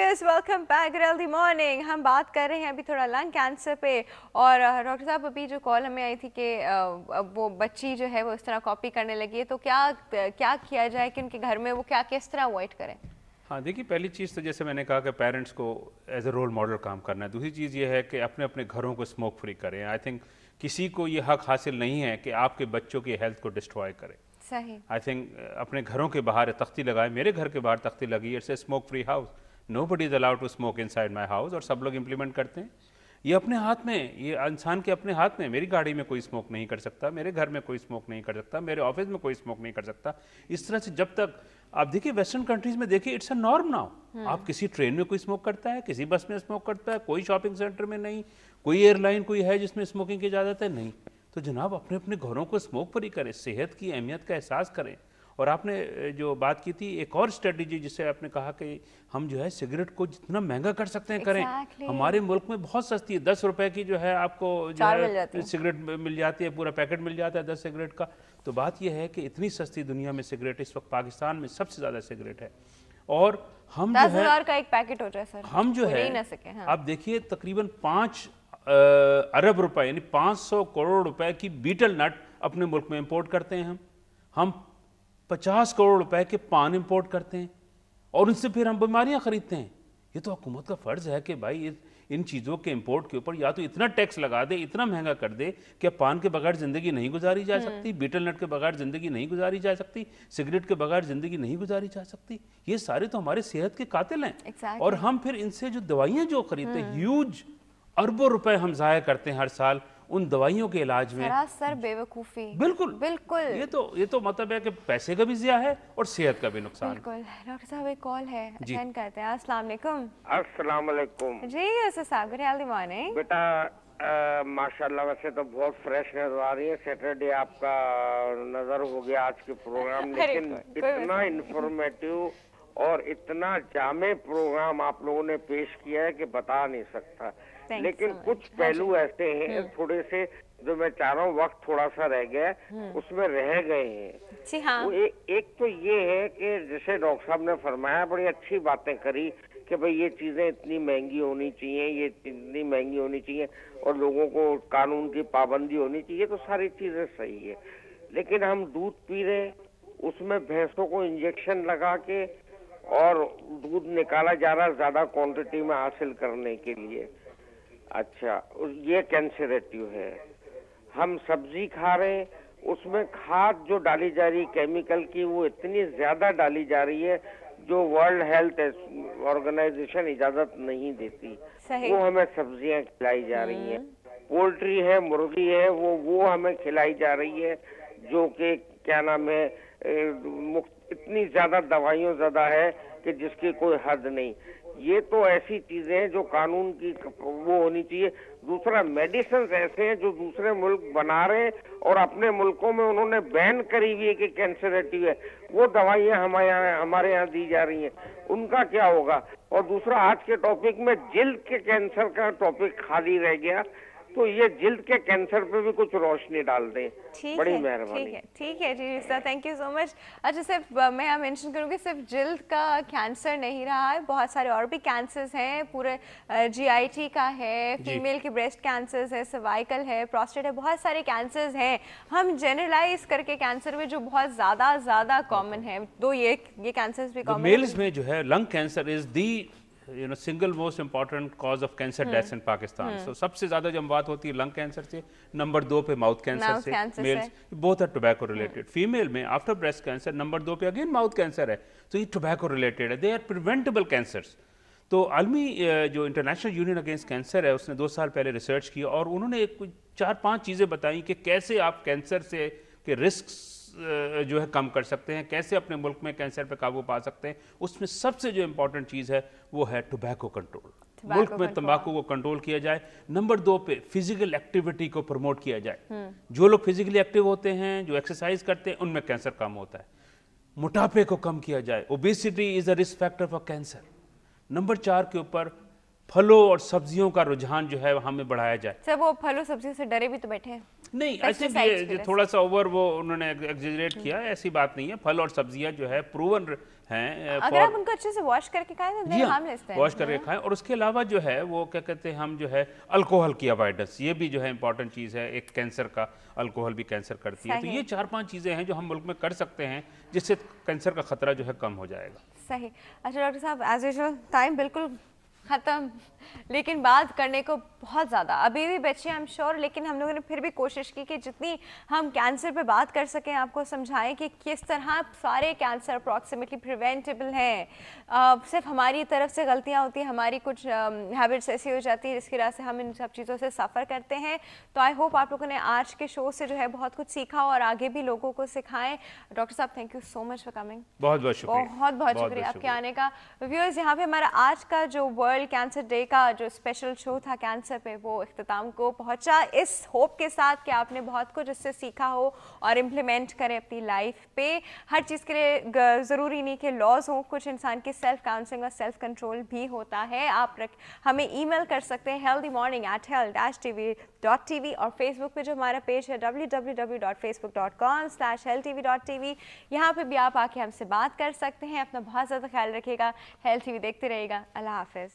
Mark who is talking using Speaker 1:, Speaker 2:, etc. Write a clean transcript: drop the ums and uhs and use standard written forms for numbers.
Speaker 1: Viewers, welcome back early morning. हम बात कर रहे हैं अभी थोड़ा लंग कैंसर पे। और डॉक्टर साहब, अभी जो कॉल हमें आई थी कि वो बच्ची जो है वो इस तरह कॉपी करने लगी है, तो क्या क्या किया जाए कि उनके घर में वो क्या किस तरह अवॉइड करें?
Speaker 2: हाँ, देखिए, पहली चीज़ तो जैसे मैंने कहा कि पेरेंट्स को एज ए रोल मॉडल काम करना है। दूसरी चीज़ ये है कि अपने अपने घरों को स्मोक फ्री करें। आई थिंक किसी को ये हक हासिल नहीं है कि आपके बच्चों की हेल्थ को डिस्ट्रॉय करे।
Speaker 1: सही।
Speaker 2: आई थिंक अपने घरों के बाहर तख्ती लगाए। मेरे घर के बाहर तख्ती लगी, it's a smoke free house, nobody is allowed to smoke inside my house, और सब लोग इम्प्लीमेंट करते हैं। ये अपने हाथ में, ये इंसान के अपने हाथ में। मेरी गाड़ी में कोई स्मोक नहीं कर सकता, मेरे घर में कोई स्मोक नहीं कर सकता, मेरे ऑफिस में कोई स्मोक नहीं कर सकता। इस तरह से जब तक आप देखिए वेस्टर्न कंट्रीज में देखिए इट्स अ नॉर्म नाउ। आप किसी ट्रेन में कोई स्मोक करता है, किसी बस में स्मोक करता है, कोई शॉपिंग सेंटर में नहीं, कोई एयरलाइन कोई है जिसमें स्मोकिंग की इजाज़त है, नहीं। तो जनाब अपने अपने घरों को स्मोक फ्री करें, सेहत की अहमियत का एहसास करें। और आपने जो बात की थी, एक और स्ट्रेटजी जिससे आपने कहा कि हम जो है सिगरेट को जितना महंगा कर सकते हैं करें। हमारे मुल्क में बहुत सस्ती है, 10 रुपए की जो है आपको जो है सिगरेट मिल जाती है, पूरा पैकेट मिल जाता है 10 सिगरेट का। तो बात यह है कि इतनी सस्ती दुनिया में सिगरेट, इस वक्त पाकिस्तान में सबसे ज़्यादा सिगरेट है। और हम
Speaker 1: 10,000 का एक पैकेट हो जाए सर,
Speaker 2: हम जो है
Speaker 1: ना सके। हाँ।
Speaker 2: आप देखिए तकरीबन 5 अरब रुपए यानी 500 करोड़ रुपए की बीटल नट अपने मुल्क में इंपोर्ट करते हैं। हम 50 करोड़ रुपए के पान इंपोर्ट करते हैं, और उनसे फिर हम बीमारियां खरीदते हैं। ये तो हुकूमत का फर्ज है कि भाई इन चीज़ों के इंपोर्ट के ऊपर या तो इतना टैक्स लगा दे, इतना महंगा कर दे कि पान के बगैर ज़िंदगी नहीं गुजारी जा सकती, बीटल नट के बगैर ज़िंदगी नहीं गुजारी जा सकती, सिगरेट के बगैर ज़िंदगी नहीं गुजारी जा सकती। ये सारे तो हमारे सेहत के कातिल हैं। और हम फिर इनसे जो दवाइयाँ जो खरीदते हैं, ह्यूज अरबों रुपए हम ज़ाया करते हैं हर साल उन दवाइयों के इलाज में।
Speaker 1: सर बेवकूफ़ी।
Speaker 2: बिल्कुल
Speaker 1: बिल्कुल।
Speaker 2: ये तो मतलब है कि पैसे का भी ज़िया है और सेहत का भी नुकसान।
Speaker 1: बिल्कुल। डॉक्टर साहब एक कॉल है, अटेंड करते हैं। अस्सलाम वालेकुम।
Speaker 3: अस्सलाम वालेकुम
Speaker 1: जी यूसुफ साहब, गुड हेल्दी मॉर्निंग।
Speaker 3: बेटा, माशाल्लाह वैसे तो बहुत फ्रेश नजर आ रही है। सैटरडे आपका नजर हो गया आज के प्रोग्राम, लेकिन इतना इंफॉर्मेटिव और इतना जामे प्रोग्राम आप लोगों ने पेश किया है कि बता नहीं सकता। लेकिन कुछ पहलू ऐसे हैं थोड़े से जो मैं चाह रहा हूँ, वक्त थोड़ा सा रह गया उसमें रह गए हैं।
Speaker 1: जी हाँ।
Speaker 3: वो एक तो ये है कि जैसे डॉक्टर साहब ने फरमाया, बड़ी अच्छी बातें करी कि भाई ये चीजें इतनी महंगी होनी चाहिए, ये इतनी महंगी होनी चाहिए, और लोगों को कानून की पाबंदी होनी चाहिए। तो सारी चीजें सही है, लेकिन हम दूध पी रहे, उसमें भैंसों को इंजेक्शन लगा के और दूध निकाला जा रहा ज्यादा क्वांटिटी में हासिल करने के लिए। अच्छा, ये कैंसरेटिव है। हम सब्जी खा रहे हैं, उसमें खाद जो डाली जा रही केमिकल की, वो इतनी ज्यादा डाली जा रही है जो वर्ल्ड हेल्थ ऑर्गेनाइजेशन इजाजत नहीं देती। वो हमें सब्जियां खिलाई जा रही हैं। पोल्ट्री है, मुर्गी है, वो हमें खिलाई जा रही है जो कि क्या नाम है, इतनी ज्यादा दवाइयों ज्यादा है कि जिसकी कोई हद नहीं। ये तो ऐसी चीजें हैं जो कानून की वो होनी चाहिए। दूसरा, मेडिसिन ऐसे हैं जो दूसरे मुल्क बना रहे हैं और अपने मुल्कों में उन्होंने बैन करी हुई है कि कैंसरेटिव है, वो दवाइयां हमारे यहाँ दी जा रही हैं, उनका क्या होगा? और दूसरा, आज के टॉपिक में जिल्द के कैंसर का टॉपिक खाली रह गया, तो ये जिल्द के कैंसर पे भी कुछ रोशनी डाल दें, बड़ी मेहरबानी।
Speaker 1: ठीक है जी sir, thank you so much. अच्छा, सिर्फ मैं मेंशन करूँगी, सिर्फ जिल्द का कैंसर नहीं रहा है, बहुत सारे और भी कैंसर्स हैं। पूरे GIT का है, फीमेल के ब्रेस्ट कैंसर्स है, सर्वाइकल है, प्रोस्टेट है, बहुत सारे कैंसर्स हैं। हम जनरलाइज करके कैंसर में जो बहुत ज़्यादा कॉमन है, तो ये कैंसर्स भी कॉमन है।
Speaker 2: मेल्स में जो है lung cancer is the single most important cause of cancer deaths in Pakistan. तो सबसे ज्यादा जब बात होती है लंग कैंसर से, नंबर 2 पे माउथ कैंसर से males, both are tobacco related. Female में आफ्टर ब्रेस्ट कैंसर नंबर 2 पे अगेन माउथ कैंसर है, तो ये टोबैको रिलेटेड है, दे आर प्रिवेंटेबल कैंसर्स। तो आलमी जो इंटरनेशनल यूनियन अगेंस्ट कैंसर है, उसने 2 साल पहले रिसर्च की और उन्होंने 4-5 चीज़ें बताई कि कैसे आप कैंसर से के रिस्क जो है कम कर सकते हैं, कैसे अपने मुल्क में कैंसर पे काबू पा सकते हैं। उसमें सबसे जो इंपॉर्टेंट चीज़ है वो है टोबैको कंट्रोल। मुल्क में तंबाकू को कंट्रोल किया जाए। नंबर 2 पे फिजिकल एक्टिविटी को प्रमोट किया जाए। जो लोग फिजिकली एक्टिव होते हैं, जो एक्सरसाइज करते हैं, उनमें कैंसर कम होता है। मोटापे को कम किया जाए, obesity is a risk factor for cancer. Number 4 के ऊपर फलों और सब्जियों का रुझान जो है हमें बढ़ाया जाए।
Speaker 1: सर वो फलों सब्जियों से डरे भी तो बैठे हैं।
Speaker 2: नहीं, आई थिंक ये थोड़ा सा ओवर वो उन्होंने एग्जेजरेट किया, ऐसी बात नहीं है। फल और सब्जियां जो है प्रूवन हैं।
Speaker 1: अगर आप उनको अच्छे से वॉश करके खाएं तो
Speaker 2: जी हाँ,
Speaker 1: हैं,
Speaker 2: वॉश करके खाएं। और उसके अलावा जो है वो क्या कहते हैं हम जो है अल्कोहल की अवॉइडेंस, ये भी जो है इंपॉर्टेंट चीज़ है। एक कैंसर का, अल्कोहल भी कैंसर करती है। तो ये 4-5 चीज़ें हैं जो हम मुल्क में कर सकते हैं जिससे कैंसर का खतरा जो है कम हो जाएगा।
Speaker 1: सही। अच्छा डॉक्टर साहब, एज यूजुअल टाइम बिल्कुल खत्म, लेकिन बात करने को बहुत ज़्यादा अभी भी बच्चे, आई एम श्योर, लेकिन हम लोगों ने फिर भी कोशिश की कि जितनी हम कैंसर पे बात कर सकें, आपको समझाएं कि किस तरह सारे कैंसर अप्रॉक्सीमेटली प्रिवेंटेबल हैं। सिर्फ हमारी तरफ से गलतियां होती हैं, हमारी कुछ हैबिट्स ऐसी हो जाती है जिसकी वजह से हम इन सब चीज़ों से सफ़र करते हैं। तो आई होप आप लोगों ने आज के शो से जो है बहुत कुछ सीखा और आगे भी लोगों को सिखाएं। डॉक्टर साहब, thank you so much for coming.
Speaker 2: बहुत बहुत शुक्रिया,
Speaker 1: बहुत बहुत शुक्रिया आपके आने का। व्यूअर्स, यहाँ पे हमारा आज का जो वर्ल्ड कैंसर डे का जो स्पेशल शो था कैंसर पे, वो इख्तिताम को पहुंचा, इस होप के साथ कि आपने बहुत कुछ इससे सीखा हो और इम्प्लीमेंट करें अपनी लाइफ पे। हर चीज़ के लिए ज़रूरी नहीं कि लॉज हों, कुछ इंसान की सेल्फ काउंसलिंग और सेल्फ कंट्रोल भी होता है। आप हमें ईमेल कर सकते हैं healthymorning@health-tv और फेसबुक पे जो हमारा पेज है www.facebook.com/healthtv.tv, यहाँ पे भी आप आके हमसे बात कर सकते हैं। अपना बहुत ज़्यादा ख्याल रखिएगा, हेल्थ टीवी देखते रहिएगा। अल्लाह हाफिज़।